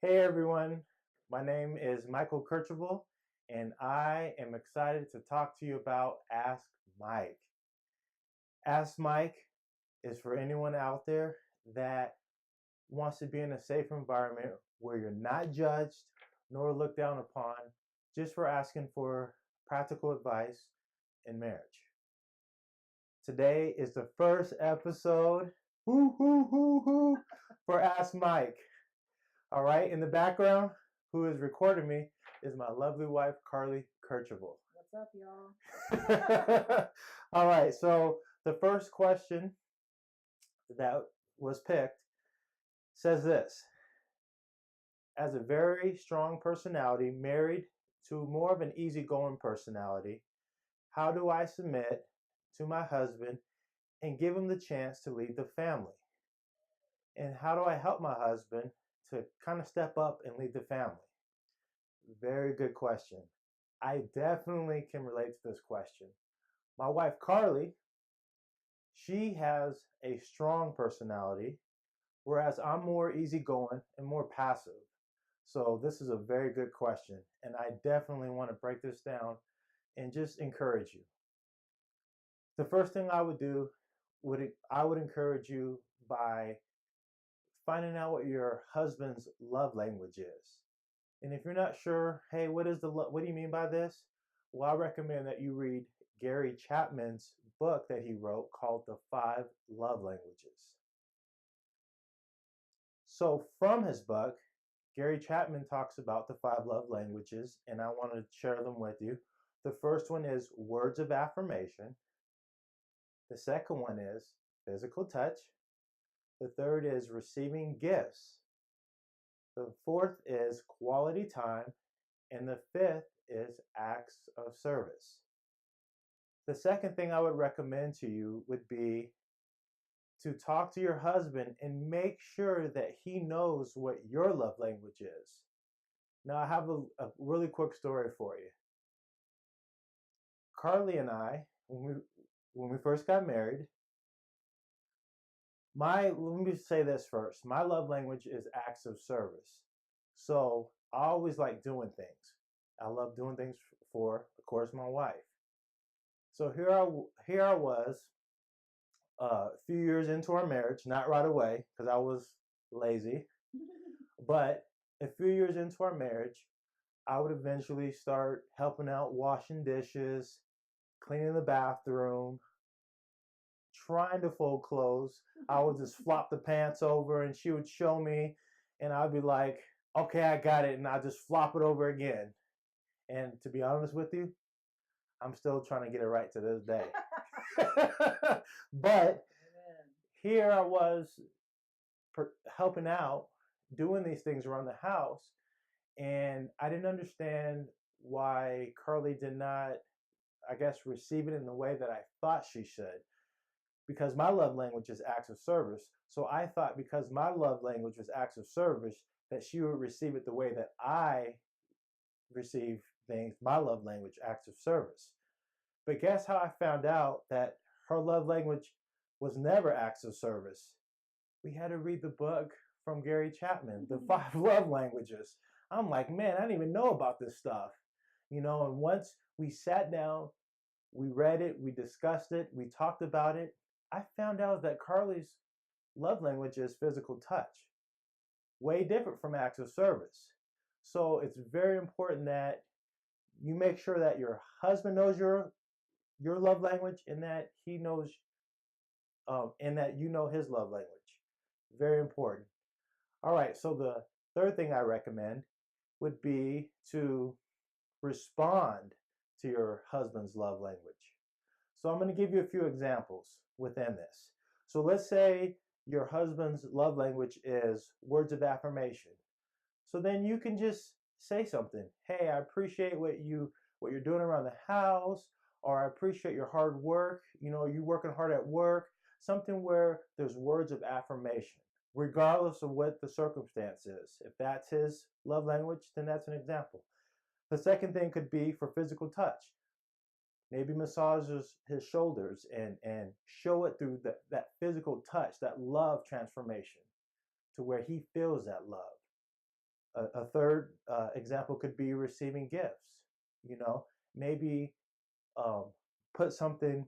Hey everyone, my name is Michael Kercheval, and I am excited to talk to you about Ask Mike. Ask Mike is for anyone out there that wants to be in a safe environment where you're not judged nor looked down upon just for asking for practical advice in marriage. Today is the first episode for Ask Mike. All right, in the background, who is recording me is my lovely wife, Carly Kercheval. What's up, y'all? All right, so the first question that was picked says this: as a very strong personality married to more of an easygoing personality, how do I submit to my husband and give him the chance to lead the family? And how do I help my husband to kind of step up and lead the family? Very good question. I definitely can relate to this question. My wife, Carly, she has a strong personality, whereas I'm more easygoing and more passive. So this is a very good question, and I definitely want to break this down and just encourage you. The first thing I would do I would encourage you by finding out what your husband's love language is. And if you're not sure, hey, what do you mean by this? Well, I recommend that you read Gary Chapman's book that he wrote called The Five Love Languages. So from his book, Gary Chapman talks about the five love languages, and I want to share them with you. The first one is words of affirmation. The second one is physical touch. The third is receiving gifts. The fourth is quality time. And the fifth is acts of service. The second thing I would recommend to you would be to talk to your husband and make sure that he knows what your love language is. Now, I have a really quick story for you. Carly and I, when we first got married, let me say this first. My love language is acts of service. So I always like doing things. I love doing things for, of course, my wife. So here I was, a few years into our marriage, not right away because I was lazy, but a few years into our marriage, I would eventually start helping out washing dishes, cleaning the bathroom, trying to fold clothes. I would just flop the pants over and she would show me and I'd be like, okay, I got it. And I just flop it over again. And to be honest with you, I'm still trying to get it right to this day. But here I was helping out, doing these things around the house, and I didn't understand why Carly did not, I guess, receive it in the way that I thought she should. Because my love language is acts of service. So I thought because my love language was acts of service, that she would receive it the way that I receive things, my love language, acts of service. But guess how I found out that her love language was never acts of service? We had to read the book from Gary Chapman, The Five Love Languages. I'm like, man, I didn't even know about this stuff. And once we sat down, we read it, we discussed it, we talked about it, I found out that Carly's love language is physical touch, way different from acts of service. So it's very important that you make sure that your husband knows your love language and that he knows and that you know his love language. Very important. All right, so the third thing I recommend would be to respond to your husband's love language. So I'm going to give you a few examples within this. So let's say your husband's love language is words of affirmation. So then you can just say something. Hey, I appreciate what you're doing around the house, or I appreciate your hard work. You working hard at work. Something where there's words of affirmation, regardless of what the circumstance is. If that's his love language, then that's an example. The second thing could be for physical touch. Maybe massages his shoulders and show it through that physical touch, that love transformation to where he feels that love. A third example could be receiving gifts. You know, maybe um, put something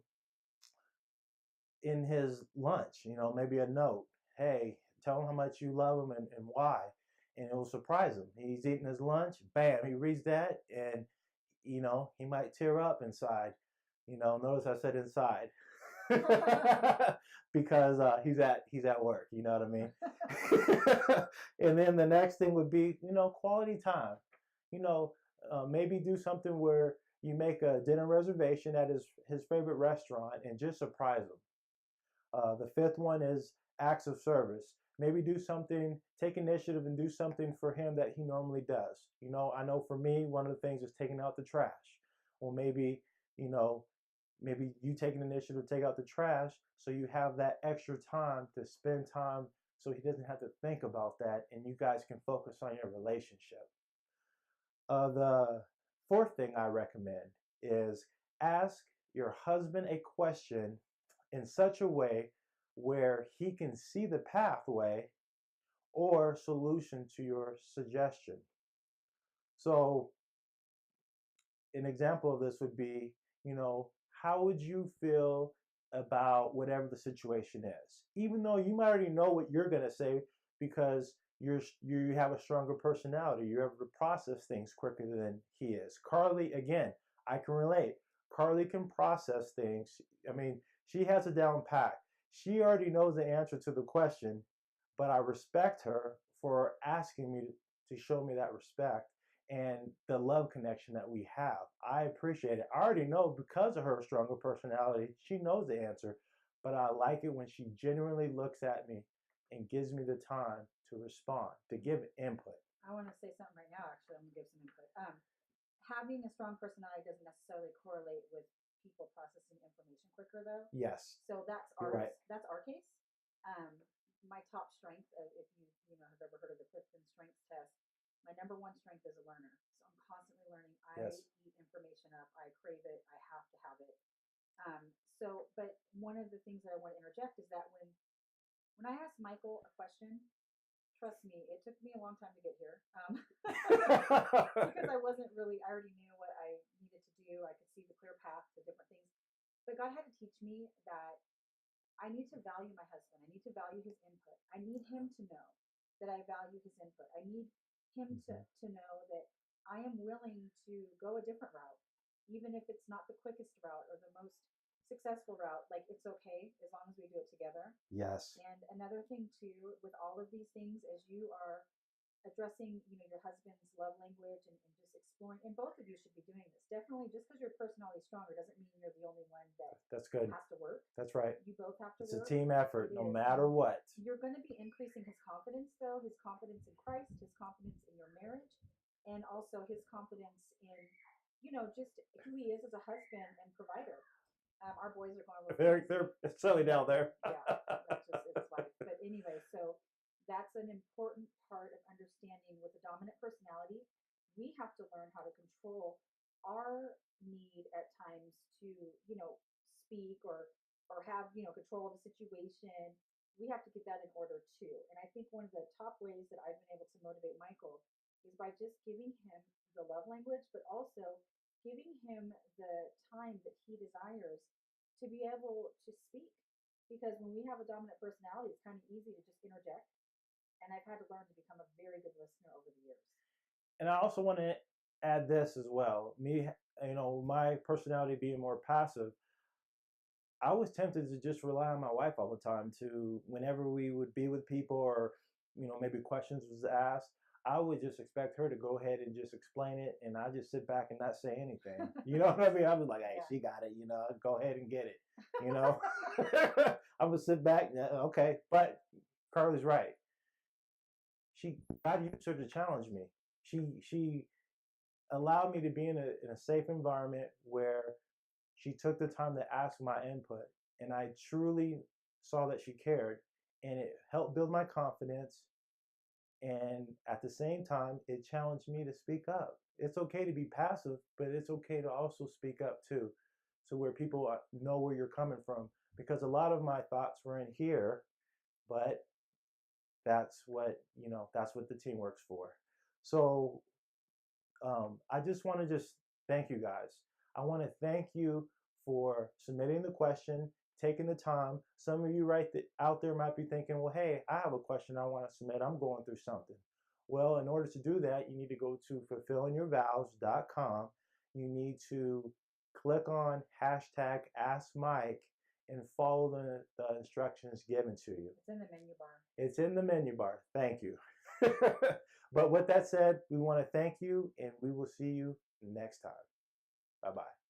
in his lunch, maybe a note. Hey, tell him how much you love him and why. And it will surprise him. He's eating his lunch, bam, he reads that, and he might tear up inside. Notice I said inside. Because he's at work, you know what I mean? And then the next thing would be, quality time. Maybe do something where you make a dinner reservation at his favorite restaurant and just surprise him. The fifth one is acts of service. Maybe do something, take initiative and do something for him that he normally does. I know for me, one of the things is taking out the trash. Or you know, maybe you take an initiative to take out the trash so you have that extra time to spend time so he doesn't have to think about that and you guys can focus on your relationship. The fourth thing I recommend is ask your husband a question in such a way where he can see the pathway or solution to your suggestion. So, an example of this would be, how would you feel about whatever the situation is? Even though you might already know what you're going to say because you have a stronger personality, you're able to process things quicker than he is. Carly, again, I can relate. Carly can process things. I mean, she has it down pat. She already knows the answer to the question, but I respect her for asking me to show me that respect and the love connection that we have. I appreciate it. I already know because of her stronger personality, she knows the answer, but I like it when she genuinely looks at me and gives me the time to respond, to give input. I want to say something right now. Actually, I'm gonna give some input. Having a strong personality doesn't necessarily correlate with people processing information quicker, though. Yes. So that's You're our right. that's our case. My top strength, if you know have ever heard of the Clifton Strengths Test, my number one strength is a learner. So I'm constantly learning. I Yes. eat information up. I crave it. I have to have it. But one of the things that I want to interject is that when I asked Michael a question, trust me, it took me a long time to get here because I wasn't really. I already knew what I needed to do. I could see the clear path to different things, but God had to teach me that I need to value my husband. I need to value his input. I need him to know that I value his input. I need him to know that I am willing to go a different route, even if it's not the quickest route or the most successful route. Like, it's okay as long as we do it together. Yes. And another thing too, with all of these things, as you are addressing, your husband's love language and just exploring, and both of you should be doing this. Definitely, just because your personality is stronger doesn't mean you're the only one that That's good. has to work. That's right. You both have to It's a work. team effort, It no is. matter what. You're going to be increasing his confidence, though, his confidence in Christ, his confidence in your marriage, and also his confidence in, just who he is as a husband and provider. Our boys are going to look. They're silly down there. Yeah, that's just it's life. But anyway, so that's an important part of understanding with a dominant personality. We have to learn how to control our need at times to, speak or have, control of a situation. We have to get that in order too. And I think one of the top ways that I've been able to motivate Michael is by just giving him the love language, but also giving him the time that he desires to be able to speak. Because when we have a dominant personality, it's kind of easy to just interject. And I've had to learn to become a very good listener over the years. And I also want to add this as well. Me, my personality being more passive, I was tempted to just rely on my wife all the time to whenever we would be with people or, maybe questions was asked, I would just expect her to go ahead and just explain it and I just sit back and not say anything. You know what I mean? I was like, hey, Yeah. she got it, go ahead and get it, I'm gonna sit back, okay. But Carly's right. God used her to challenge me. She allowed me to be in a safe environment where she took the time to ask my input, and I truly saw that she cared, and it helped build my confidence. And at the same time, it challenged me to speak up. It's okay to be passive, but it's okay to also speak up too, so where people know where you're coming from. Because a lot of my thoughts were in here, but that's what the team works for. So I just want to just thank you guys. I want to thank you for submitting the question, taking the time. Some of you out there might be thinking, well, hey, I have a question I want to submit. I'm going through something. Well, in order to do that, you need to go to fulfillingyourvows.com. You need to click on hashtag Ask Mike and follow the instructions given to you. It's in the menu bar. It's in the menu bar. Thank you. But with that said, we want to thank you and we will see you next time. Bye bye.